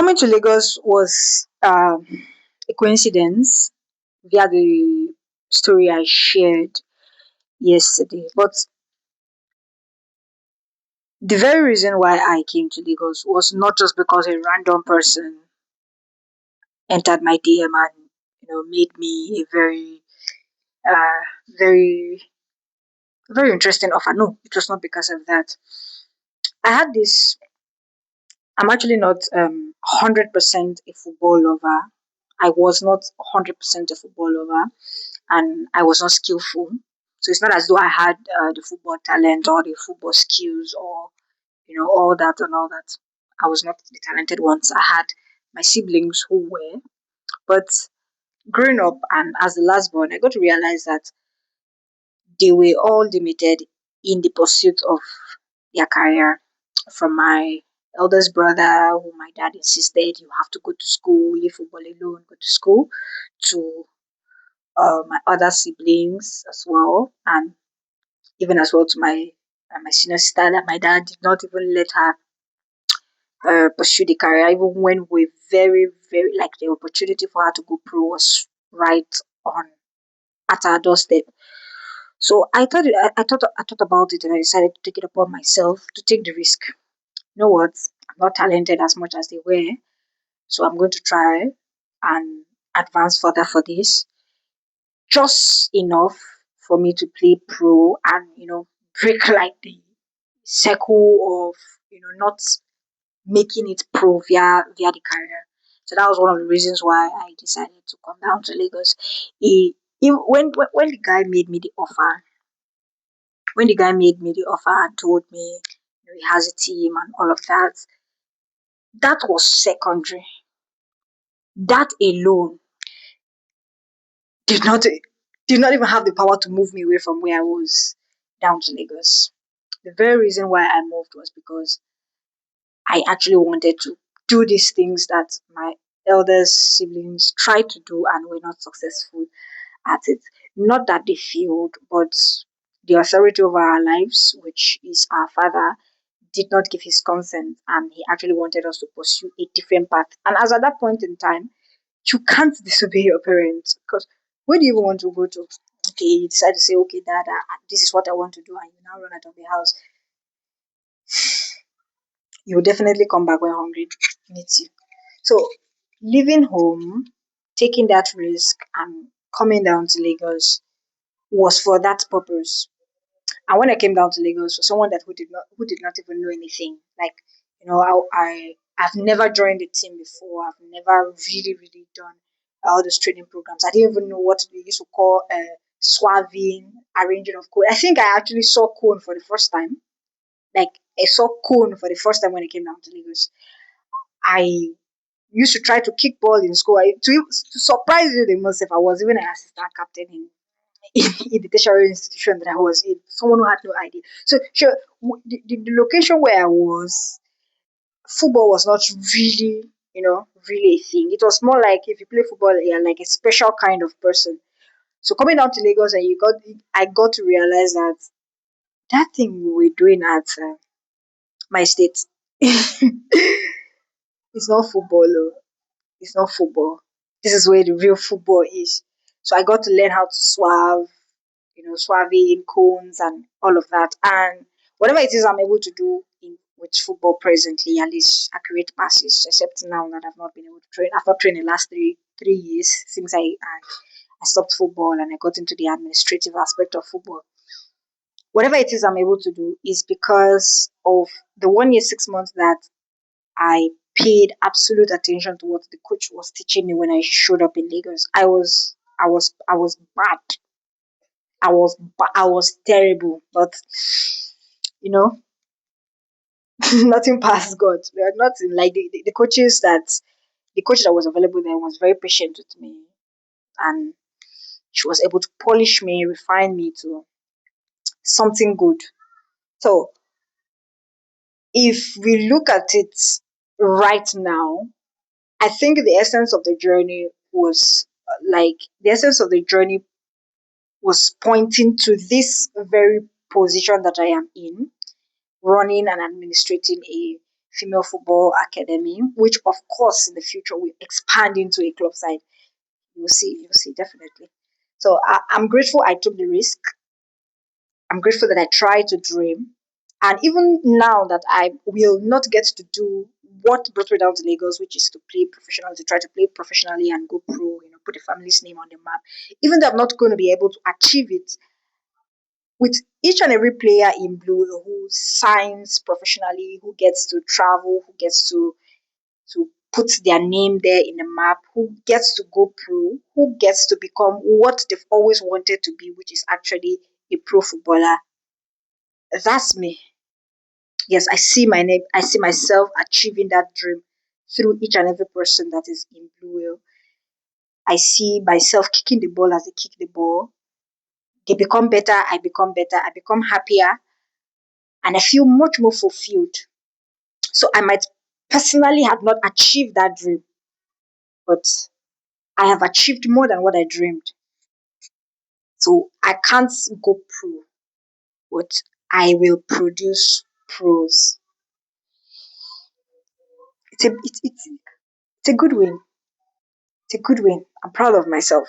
Coming to Lagos was a coincidence via the story I shared yesterday. But the very reason why I came to Lagos was not just because a random person entered my DM and made me a very very interesting offer. No, it was not because of that. I had this. I'm actually not 100% a football lover. I was not 100% a football lover, and I was not skillful. So it's not as though I had the football talent or the football skills or all that and all that. I was not the talented ones. I had my siblings who were, but growing up and as the last born, I got to realize that they were all limited in the pursuit of their career. From my eldest brother, who my dad insisted you have to go to school, leave football alone, go to school, to my other siblings as well, and even as well to my senior sister that my dad did not even let her pursue the career, even when we very, very like the opportunity for her to go pro was right on at our doorstep. So I thought about it and I decided to take it upon myself to take the risk. You know what? I'm not talented as much as they were, so I'm going to try and advance further for this. Just enough for me to play pro and break like the circle of not making it pro via the career. So that was one of the reasons why I decided to come down to Lagos. When the guy made me the offer, and told me he has a team and all of that, that was secondary. That alone did not did not even have the power to move me away from where I was down to Lagos. The very reason why I moved was because I actually wanted to do these things that my eldest siblings tried to do and were not successful at it. Not that they failed, but the authority over our lives, which is our father, did not give his consent and he actually wanted us to pursue a different path. And as at that point in time, you can't disobey your parents because where do you even want to go to? Okay, you decide to say, okay, dad, this is what I want to do, and you now run out of the house. You'll definitely come back when hungry meets you. So, leaving home, taking that risk, and coming down to Lagos was for that purpose. And when I came down to Lagos, for someone that who did not even know anything, like I've never joined a team before. I've never really done all those training programs. I didn't even know what they used to call swabbing, arranging of code. I think I actually saw cone for the first time. Like I saw cone for the first time when I came down to Lagos. I used to try to kick ball in school. To surprise you the most, if I was even an assistant captain in the tertiary institution that I was in, someone who had no idea. So sure, the location where I was, football was not really, really a thing. It was more like if you play football, you're like a special kind of person. So coming down to Lagos, and I got to realize that that thing we were doing at my state, it's not football. Oh. It's not football. This is where the real football is. So I got to learn how to swerve, swerving, cones, and all of that. And whatever it is I'm able to do with football presently, at least accurate passes, except now that I've not been able to train. I've not trained the last three years since I stopped football and I got into the administrative aspect of football. Whatever it is I'm able to do is because of the 1 year, 6 months that I paid absolute attention to what the coach was teaching me when I showed up in Lagos. I was bad. I was terrible. But you know, nothing past God. We are nothing like the coaches that the coach that was available there was very patient with me, and she was able to polish me, refine me to something good. So if we look at it right now, I think the essence of the journey was the essence of the journey was pointing to this very position that I am in, running and administrating a female football academy, which of course in the future will expand into a club side. You'll see, definitely. So I'm grateful I took the risk. I'm grateful that I tried to dream. And even now that I will not get to do what brought me down to Lagos, which is to play professional, to try to play professionally and go pro, put the family's name on the map, even though I'm not going to be able to achieve it with each and every player in blue who signs professionally, who gets to travel, who gets to put their name there in the map, who gets to go pro, who gets to become what they've always wanted to be, which is actually a pro footballer. That's me. Yes, I see my name. I see myself achieving that dream through each and every person that is in Blue Whale. I see myself kicking the ball as they kick the ball. They become better. I become better. I become happier, and I feel much more fulfilled. So I might personally have not achieved that dream, but I have achieved more than what I dreamed. So I can't go pro, but I will produce pros. It's a it's a good win. It's a good win. I'm proud of myself.